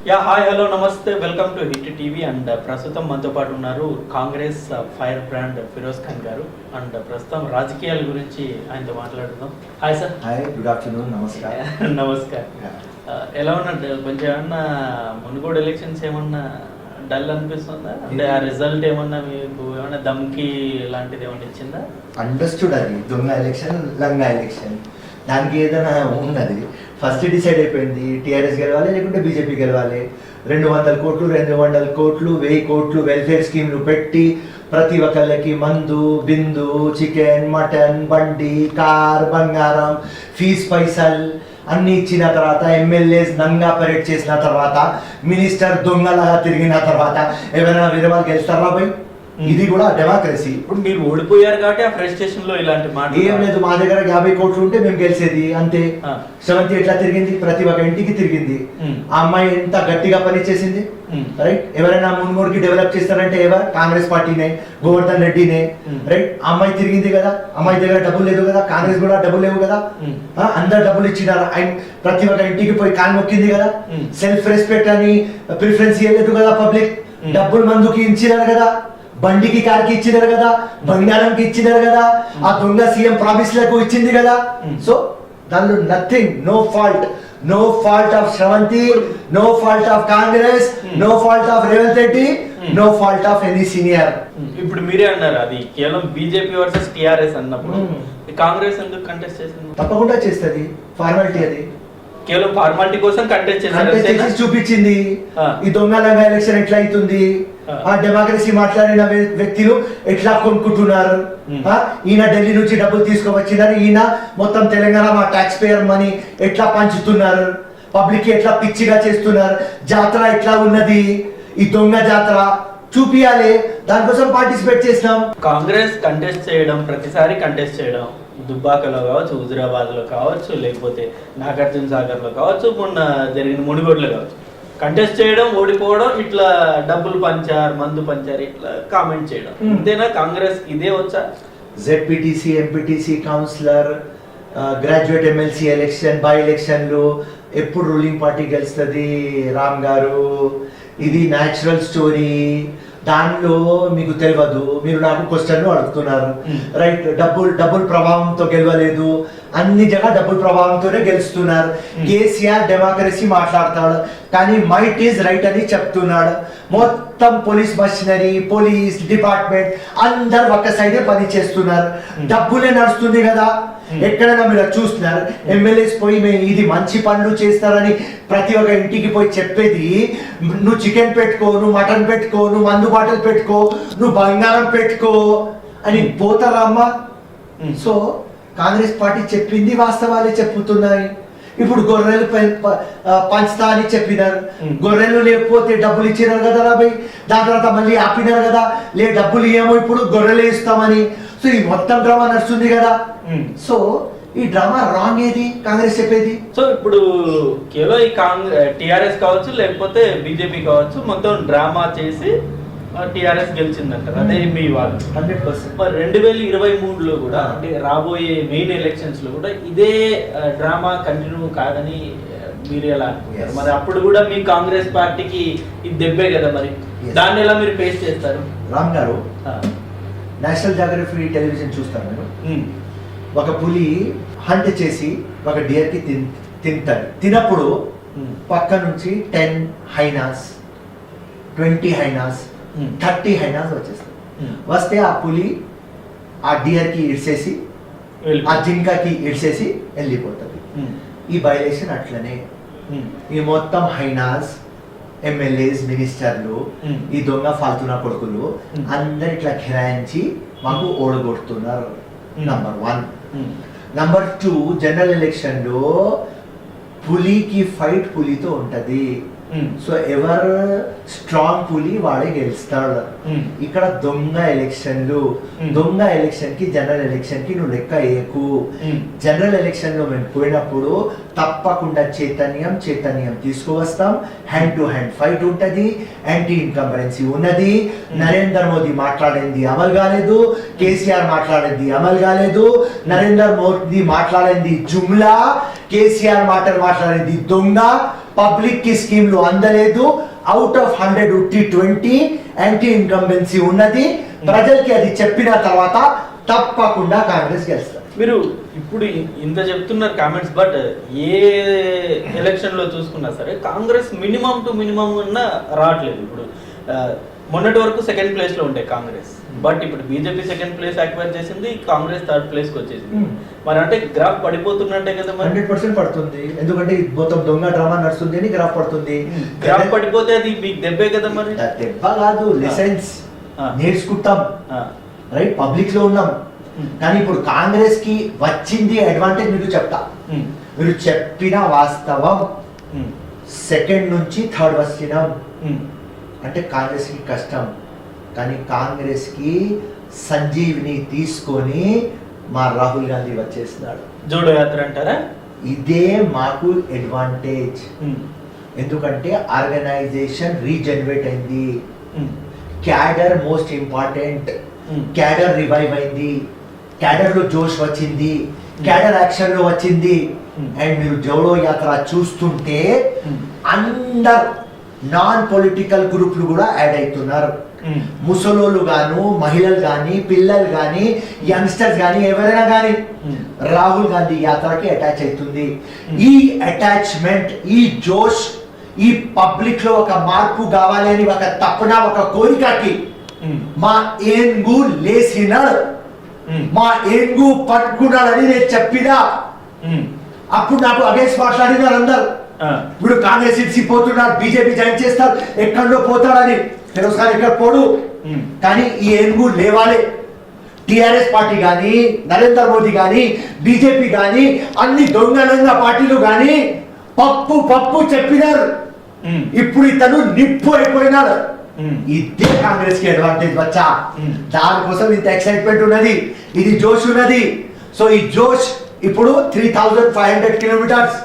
Yeah hi hello నమస్తే welcome to hit TV and ప్రస్తుతం మనతో పాటు ఉన్నారు కాంగ్రెస్ ఫైర్ బ్రాండ్ ఫిరోజ్ ఖాన్ గారు అండ్ ప్రస్తుతం రాజకీయాల గురించి ఆయనతో మాట్లాడుతున్నాం. Hi sir. Hi, good afternoon. నమస్కారం. నమస్కారం. ఎలా ఉన్నట్టు కొంచెం ఏమన్నా మునుగోడు ఎలక్షన్స్ ఏమన్నా డల్ అనిపిస్తుందా? అంటే ఆ రిజల్ట్ ఏమన్నా మీకు ఏమన్నా దమ్కి లాంటిది ఏమన్నా ఇచ్చిందా? అండర్స్టూడ్, అది దొంగ ఎలక్షన్, లంగా ఎలక్షన్, దానికి ఏదైనా ఉన్నది. ఫస్ట్ డిసైడ్ అయిపోయింది, టీఆర్ఎస్ గెలవాలి లేకుంటే బీజేపీ గెలవాలి. 200 కోట్లు 200 కోట్లు 1000 కోట్లు వెల్ఫేర్ స్కీమ్లు పెట్టి ప్రతి ఒక్కళ్ళకి మందు, బిందు, చికెన్, మటన్, బండి, కార్, బంగారం, ఫీజ్ పైసలు అన్ని ఇచ్చిన తర్వాత, ఎమ్మెల్యేస్ నంగా పరేడ్ చేసిన తర్వాత, మినిస్టర్ దొంగలాగా తిరిగిన తర్వాత ఎవరైనా వేరే వాళ్ళు గెలుస్తారా పోయి? ఇది కూడా డెమోక్రసీ. ఇప్పుడు మీరు ఓడిపోయారు కాబట్టి ఆ ఫ్రస్ట్రేషన్ లో ఇలాంటి మాట ఏం లేదు. మా దగ్గర 50 కోట్లు ఉంటే మేము గెలిచేది అంతే. శ్రవంతి ఎట్లా తిరిగింది? ప్రతి ఒక్క ఇంటికి తిరిగింది. ఆ అమ్మాయి ఎంత గట్టిగా పని చేసింది, రైట్? ఎవరైనా మున్మూడుకి డెవలప్ చేస్తారంటే ఎవరు? కాంగ్రెస్ పార్టీనే, గోవర్ధన్ రెడ్డినే, రైట్? అమ్మాయి తిరిగింది కదా. అమ్మాయి దగ్గర డబ్బులు లేదు కదా, కాంగ్రెస్ కూడా డబ్బులు లేవు కదా. అందరు డబ్బులు ఇచ్చినారు. ప్రతి ఒక్క ఇంటికి పోయి కాన్ మొక్కింది కదా. సెల్ఫ్ రెస్పెక్ట్ అని ప్రిఫరెన్స్ ఇవ్వలేదు కదా పబ్లిక్. డబ్బులు మందుకి ఇచ్చినారు కదా, బండికి కార్కి ఇచ్చినారు కదా, బంగారంకి ఇచ్చినారు కదా, ఆ దొంగ సీఎం ప్రామిస్లకు ఇచ్చింది కదా. సో దానిలో nothing, no fault of Sravanthi, no fault of Congress, no fault of Revanth Reddy, no fault of any senior. ఇప్పుడు మీరే అన్నారు అది కేవలం బీజేపీ వర్సెస్ టిఆర్ఎస్ అన్నప్పుడు కాంగ్రెస్ ఎందుకు కంటెస్ట్ చేసింది? తప్పకుండా చేస్తుంది, ఫార్మాలిటీ అది. కేవలం ఫార్మాలిటీ కోసం కంటెస్ట్ చేసి చూపించింది ఈ దొంగలంగా ఎలక్షన్ ఎట్లా అవుతుంది, ఆ డెమోక్రసీ మాట్లాడిన వ్యక్తులు ఎట్లా కొనుక్కుంటున్నారు. ఈయన ఢిల్లీ నుంచి డబ్బులు తీసుకువచ్చినారు, ఈయన మొత్తం తెలంగాణ మా ట్యాక్స్ పేయర్ మనీ ఎట్లా పంచుతున్నారు, పబ్లిక్ ఎట్లా పిచ్చిగా చేస్తున్నారు, జాతర ఎట్లా ఉన్నది, ఈ దొంగ జాతర చూపియాలి. దానికోసం పార్టిసిపేట్ చేసినాం. కాంగ్రెస్ కంటెస్ట్ చేయడం, ప్రతిసారి కంటెస్ట్ చేయడం, దుబ్బాకలో కావచ్చు, హుజురాబాద్ లో కావచ్చు, లేకపోతే నాగార్జున సాగర్ లో కావచ్చు, మొన్న జరిగిన మునుగోడులో కావచ్చు, కంటెస్ట్ చేయడం, ఓడిపోవడం, ఇట్లా డబ్బులు పంచారు, మందు పంచారు, ఇట్లా కామెంట్ చేయడం. అంతేనా? కాంగ్రెస్ ఇదే వచ్చా? ZPTC, MPTC, councillor, graduate MLC election, by ఎలక్షన్లు ఎప్పుడు రూలింగ్ పార్టీ గెలుస్తుంది రామ్ గారు. ఇది న్యాచురల్ స్టోరీ. దానిలో మీకు తెలియదు. మీరు నాకు క్వశ్చన్ అడుగుతున్నారు, రైట్? డబ్బుల్ ప్రభావంతో గెలవలేదు, అన్ని జగ డబ్బుల్ ప్రభావంతోనే గెలుస్తున్నారు. కేసీఆర్ డెమోక్రసీ మాట్లాడతాడు, కానీ మైట్ ఈజ్ రైట్ అని చెప్తున్నాడు. మొత్తం పోలీస్ మషినరీ, పోలీస్ డిపార్ట్మెంట్ అందరు ఒక్క సైడే పని చేస్తున్నారు. డబ్బులే నడుస్తుంది కదా. ఎక్కడైనా మీరు చూస్తున్నారు ఎమ్మెల్యేస్ పోయి మేము ఇది మంచి పనులు చేస్తారని ప్రతి ఒక్క ఇంటికి పోయి చెప్పేది, నువ్వు చికెన్ పెట్టుకో, నువ్వు మటన్ పెట్టుకో, నువ్వు మందు బాటలు పెట్టుకో, నువ్వు బంగారం పెట్టుకో అని పోతారా అమ్మా? సో కాంగ్రెస్ పార్టీ చెప్పింది వాస్తవాలే చెప్పుతున్నాయి. ఇప్పుడు గొర్రెలు పంచుతా అని చెప్పినారు, గొర్రెలు లేకపోతే డబ్బులు ఇచ్చినారు కదా రాబోయ్. దాని తర్వాత మళ్ళీ ఆపినారు కదా, డబ్బులు ఏమో ఇప్పుడు గొర్రెలు ఇస్తామని. సో ఈ మొత్తం డ్రామా నడుస్తుంది కదా. సో ఈ డ్రామా రాంగ్ ఏది కాంగ్రెస్ చెప్పేది? సో ఇప్పుడు కేవలం ఈ టిఆర్ఎస్ కావచ్చు, లేకపోతే బీజేపీ కావచ్చు, మొత్తం డ్రామా చేసి టిఆర్ఎస్ గెలిచిందంటారు, అదే మీ వాళ్ళు 100%. మరి 2023లో కూడా, అంటే రాబోయే మెయిన్ ఎలక్షన్స్ లో కూడా ఇదే డ్రామా కంటిన్యూ కాదని మీరు ఎలా అనుకుంటారు? మరి అప్పుడు కూడా మీ కాంగ్రెస్ పార్టీకి ఇది దెబ్బే కదా, మరి దాన్ని ఎలా మీరు ఫేస్ చేస్తారు? రామ్ గారు, నేషనల్ జాగ్రఫీ టెలివిజన్ చూస్తారు మీరు. ఒక పులి హంట్ చేసి ఒక డియర్ కి తింటాడు. తినప్పుడు పక్క నుంచి 10 హైనాస్, 20 హైనాస్, 30 హైనాస్ వచ్చేస్తాయి. వస్తే ఆ పులి ఆ డియర్ కి ఇడ్చేసి, ఆ జింకకి ఇడ్చేసి వెళ్ళిపోతుంది. ఈ బైలేషన్ అట్లనే. ఈ మొత్తం హైనాస్, ఎమ్మెల్యేస్, మినిస్టర్లు, ఈ దొంగ ఫాల్తున్న కొడుకులు అందరు ఇట్లా ఘిరాయించి మాకు ఓడగొడుతున్నారు. నంబర్ 1. నంబర్ 2, జనరల్ ఎలక్షన్ లో పులికి ఫైట్ పులితో ఉంటది. సో ఎవరు స్ట్రాంగ్ పులి వాడే గెలుస్తాడు. ఇక్కడ దొంగ ఎలక్షన్లు, దొంగ ఎలక్షన్ కి జనరల్ ఎలక్షన్ కి నువ్వు లెక్క వేయకు. జనరల్ ఎలక్షన్ లో మేము పోయినప్పుడు తప్పకుండా చైతన్యం తీసుకువస్తాం. హ్యాండ్ టు హ్యాండ్ ఫైట్ ఉంటది, యాంటీ ఇన్కంబరెన్సీ ఉన్నది. నరేంద్ర మోదీ మాట్లాడింది అమలు కాలేదు, కేసీఆర్ మాట్లాడింది అమలు కాలేదు, నరేంద్ర మోదీ మాట్లాడింది జుమ్లా, కేసీఆర్ మాటలు మాట్లాడేది దొంగ, పబ్లిక్ కి స్కీమ్లు అందలేదు, అవుట్ ఆఫ్ 100 ఉట్టి 20 యాంటీ ఇన్కంబెన్సీ ఉన్నది. ప్రజలకి అది చెప్పిన తర్వాత తప్పకుండా కాంగ్రెస్ గెలుస్తారు. మీరు ఇప్పుడు ఇంత చెప్తున్నారు కామెంట్స్, బట్ ఏ ఎలక్షన్ లో చూసుకున్నా సరే కాంగ్రెస్ మినిమం టు మినిమం ఉన్న రావట్లేదు. ఇప్పుడు మొన్నటి వరకు సెకండ్ ప్లేస్ లో ఉంటాయి కాంగ్రెస్, బట్ ఇప్పుడు బీజేపీ సెకండ్ ప్లేస్ అక్వైర్ చేసింది, కాంగ్రెస్ థర్డ్ ప్లేస్ కి వచ్చేసింది. మరి అంటే గ్రాఫ్ పడిపోతున్నట్టే కదా. 100% పడుతుంది, ఎందుకంటే మొత్తం దొంగ డ్రామా నడుస్తుంది అని గ్రాఫ్ పడుతుంది. గ్రాఫ్ పడిపోతే అది మీకు దెబ్బే కదా. మరి దెబ్బ కాదు, లెసన్స్ నేర్చుకుంటాం, రైట్? పబ్లిక్ లో ఉన్నాం. కానీ ఇప్పుడు కాంగ్రెస్ కి వచ్చింది అడ్వాంటేజ్ మీకు చెప్తా. మీరు చెప్పిన వాస్తవం, సెకండ్ నుంచి థర్డ్ వచ్చినాం అంటే కాంగ్రెస్ కి కష్టం. కానీ కాంగ్రెస్ కి సంజీవిని తీసుకొని మా రాహుల్ గాంధీ వచ్చేస్తున్నాడు. జోడో యాత్ర అంటారా? ఇదే మాకు అడ్వాంటేజ్. ఎందుకంటే ఆర్గనైజేషన్ రీజనరేట్ అయింది, cadre most important, cadre revive అయింది, క్యాడర్ లో జోష్ వచ్చింది, క్యాడర్ యాక్షన్ లో వచ్చింది. అండ్ మీరు జోడో యాత్ర చూస్తుంటే అందరు నాన్ పొలిటికల్ గ్రూప్లు కూడా యాడ్ అవుతున్నారు. ముసలోళ్ళు గాను, మహిళలు గాని, పిల్లలు గాని, యంగ్స్టర్స్ గాని, ఎవరైనా గాని రాహుల్ గాంధీ యాత్రకి అటాచ్ అవుతుంది. ఈ అటాచ్మెంట్, ఈ జోష్, ఈ పబ్లిక్ లో ఒక మార్పు కావాలి అని ఒక తపన, ఒక కోరికకి మా ఏనుగు లేసినాడు, మా ఏనుగు పట్టుకున్నాడని నేను చెప్పినా అప్పుడు నాకు అగేన్స్ మాట్లాడినారు అందరు. ఇప్పుడు కాంగ్రెస్ ఇడిసిపోతున్నాడు, బీజేపీ జాయిన్ చేస్తారు, ఎక్కడో పోతాడని. ఫిరోజ్ ఖాన్ ఎక్కడ పోడు, కానీ ఈ ఏనుగు లేవాలి. టిఆర్ఎస్ పార్టీ కానీ, నరేంద్ర మోదీ కానీ, బీజేపీ కానీ, అన్ని దొంగ పార్టీలు కానీ పప్పు పప్పు చెప్పినారు. ఇప్పుడు ఇతను నిప్పు అయిపోయినాడు. ఇదే కాంగ్రెస్ కి అడ్వాంటేజ్ వచ్చా. దానికోసం ఇంత ఎక్సైట్మెంట్ ఉన్నది, ఇది జోష్ ఉన్నది. సో ఈ జోష్ ఇప్పుడు 3500 కిలోమీటర్స్,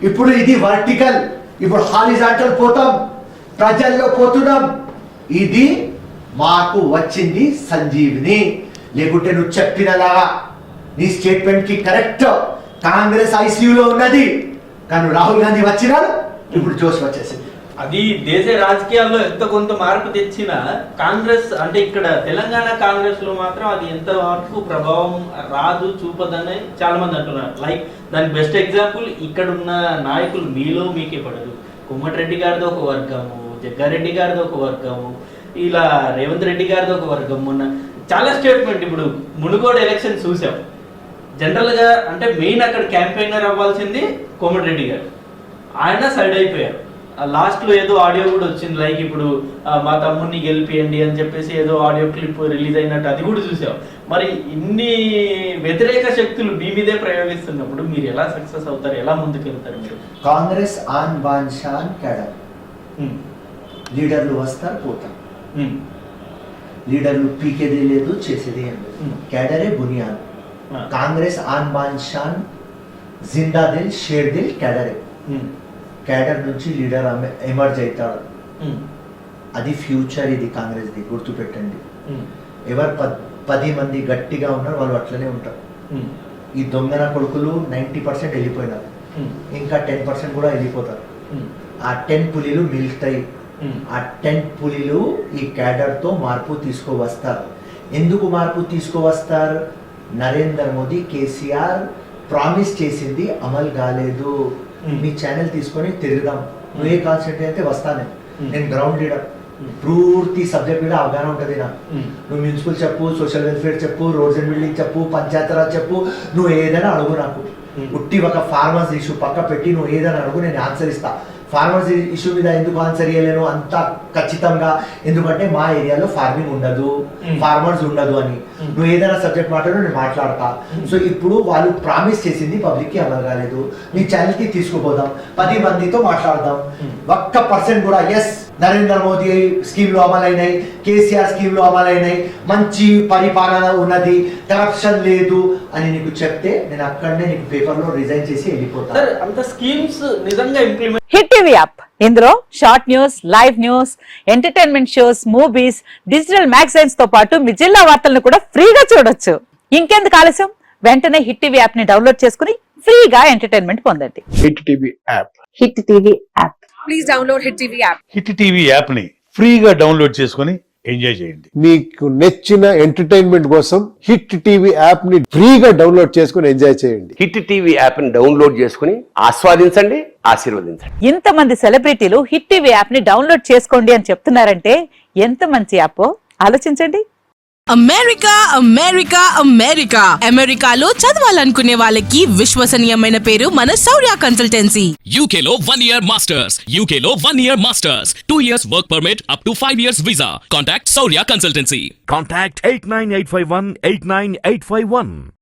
ఇప్పుడు ఇది వర్టికల్, ఇప్పుడు హారిజాంటల్ పోతాం, ప్రజల్లో పోతున్నాం. ఇది మాకు వచ్చింది సంజీవిని. లేకుంటే నువ్వు చెప్పినలాగా నీ స్టేట్మెంట్ కి కరెక్ట్, కాంగ్రెస్ ఐసీయూలో ఉన్నది. కానీ రాహుల్ గాంధీ వచ్చినాడు, ఇప్పుడు జోష్ వచ్చేసింది. అది దేశ రాజకీయాల్లో ఎంత కొంత మార్పు తెచ్చిన కాంగ్రెస్ అంటే ఇక్కడ తెలంగాణ కాంగ్రెస్ లో మాత్రం అది ఎంత వరకు ప్రభావం రాదు, చూపదని చాలా మంది అంటున్నారు. లైక్ దానికి బెస్ట్ ఎగ్జాంపుల్ ఇక్కడ ఉన్న నాయకులు మీలో మీకే పడదు. కోమటిరెడ్డి గారిది ఒక వర్గము, జగ్గారెడ్డి గారిది ఒక వర్గము, ఇలా రేవంత్ రెడ్డి గారిది ఒక వర్గం. మొన్న చాలా స్టేట్మెంట్, ఇప్పుడు మునుగోడు ఎలక్షన్ చూసాం. జనరల్ గా అంటే మెయిన్ అక్కడ క్యాంపెయినర్ అవ్వాల్సింది కోమటిరెడ్డి గారు, ఆయన సైడ్ అయిపోయారు. లాస్ట్ లో ఏదో ఆడియో కూడా వచ్చింది, లైక్ ఇప్పుడు మా తమ్ముడిని గెలిపియండి అని చెప్పేసి ఏదో ఆడియో క్లిప్ రిలీజ్ అయినట్టు, అది కూడా చూసాం. మరి ఇన్ని వ్యతిరేక శక్తులు మీ మీదే ప్రయోగిస్తున్నప్పుడు మీరు ఎలా సక్సెస్ అవుతారు, ఎలా ముందుకు వెళ్తారు మీరు? కాంగ్రెస్ ఆన్ బాన్ షాన్ క్యాడర్, లీడర్లు వస్తారు పోతారు, లీడర్లు పీకేది లేదు చేసేది ఏం లేదు, క్యాడరే బునియాద్. కాంగ్రెస్ ఆన్ బాన్ షాన్, జిందా దిల్ షేర్ దిల్ క్యాడరే. క్యాడర్ నుంచి లీడర్ ఎమర్జ్ అవుతాడు, అది ఫ్యూచర్. ఇది కాంగ్రెస్ ది గుర్తుపెట్టండి. ఎవరు 10 మంది గట్టిగా ఉన్నారు వాళ్ళు అట్లనే ఉంటారు. ఈ దొంగన కొడుకులు 90% వెళ్ళిపోయినారు, ఇంకా 10% కూడా వెళ్ళిపోతారు. ఆ 10 పులిలు మిలుగుతాయి. ఆ 10 పులిలు ఈ క్యాడర్ తో మార్పు తీసుకువస్తారు. ఎందుకు మార్పు తీసుకువస్తారు? నరేంద్ర మోదీ, కేసీఆర్ ప్రామిస్ చేసింది అమలు కాలేదు. మీ ఛానల్ తీసుకొని తిరుగుదాం, నువ్వు ఏ కాన్సెప్ట్ అయితే వస్తానే, నేను గ్రౌండ్ లీడర్, పూర్తి సబ్జెక్ట్ మీద అవగాహన ఉంటుంది నాకు. నువ్వు మున్సిపల్ చెప్పు, సోషల్ వెల్ఫేర్ చెప్పు, రోడ్స్ అండ్ బిల్డింగ్ చెప్పు, పంచాయతీరాజ్ చెప్పు, నువ్వు ఏదైనా అడుగు. నాకు ఉట్టి ఒక ఫార్మర్స్ ఇష్యూ పక్క పెట్టి నువ్వు ఏదైనా అడుగు, నేను ఆన్సర్ ఇస్తా. ఫార్మర్స్ ఇష్యూ మీద ఎందుకు ఆన్సర్ చేయలేను అంత ఖచ్చితంగా? ఎందుకంటే మా ఏరియాలో ఫార్మింగ్ ఉండదు, ఫార్మర్స్ ఉండదు అని. నువ్వు ఏదైనా సబ్జెక్ట్ మాట్లాడు, నేను మాట్లాడతా. సో ఇప్పుడు వాళ్ళు ప్రామిస్ చేసింది పబ్లిక్ కి అమలు కాలేదు. నీ ఛానల్ కి తీసుకుపోదాం, 10 మందితో మాట్లాడదాం. 1% కూడా ఎస్ నరేంద్ర మోదీ స్కీమ్ లో అమలైనాయి, కేసీఆర్ స్కీమ్ లో అమలైనాయి, మంచి పరిపాలన ఉన్నది, కరప్షన్ లేదు అని నీకు చెప్తే నేను అక్కడనే నీకు పేపర్ లో రిజైన్ చేసి వెళ్ళిపోతాను. అంత స్కీమ్స్ నిజంగా ఇంప్లిమెంట్. హిట్ టీవీ యాప్, ఇందులో short news, live news, entertainment shows, movies, digital magazines తో పాటు మీ జిల్లా వార్తలను కూడా ఫ్రీగా చూడొచ్చు. ఇంకెందుకు ఆలస్యం, వెంటనే హిట్ టీవీ యాప్ ని డౌన్లోడ్ చేసుకుని ఫ్రీగా ఎంటర్టైన్మెంట్ పొందండి. Hit TV app. Hit TV app. Please download Hit TV app. Hit TV app ని ఫ్రీగా డౌన్లోడ్ చేసుకొని ఎంజాయ్ చేయండి. మీకు నచ్చిన ఎంటర్టైన్మెంట్ కోసం హిట్ టీవీ యాప్ ని ఫ్రీగా డౌన్లోడ్ చేసుకుని ఎంజాయ్ చేయండి. హిట్ టీవీ యాప్ ని డౌన్లోడ్ చేసుకుని ఆస్వాదించండి, ఆశీర్వదించండి. ఇంతమంది సెలబ్రిటీలు హిట్ టీవీ యాప్ ని డౌన్లోడ్ చేసుకోండి అని చెప్తున్నారంటే ఎంత మంచి యాప్ ఆలోచించండి. అమెరికా అమెరికా అమెరికా అమెరికాలో చదవాలనుకునే వాళ్ళకి విశ్వసనీయమైన పేరు మన శౌర్య కన్సల్టెన్సీ. UK లో 1 year masters. UK లో 1 year masters. 2 years work permit up to 5 years visa. Contact Saurya Consultancy. Contact 89851 89851.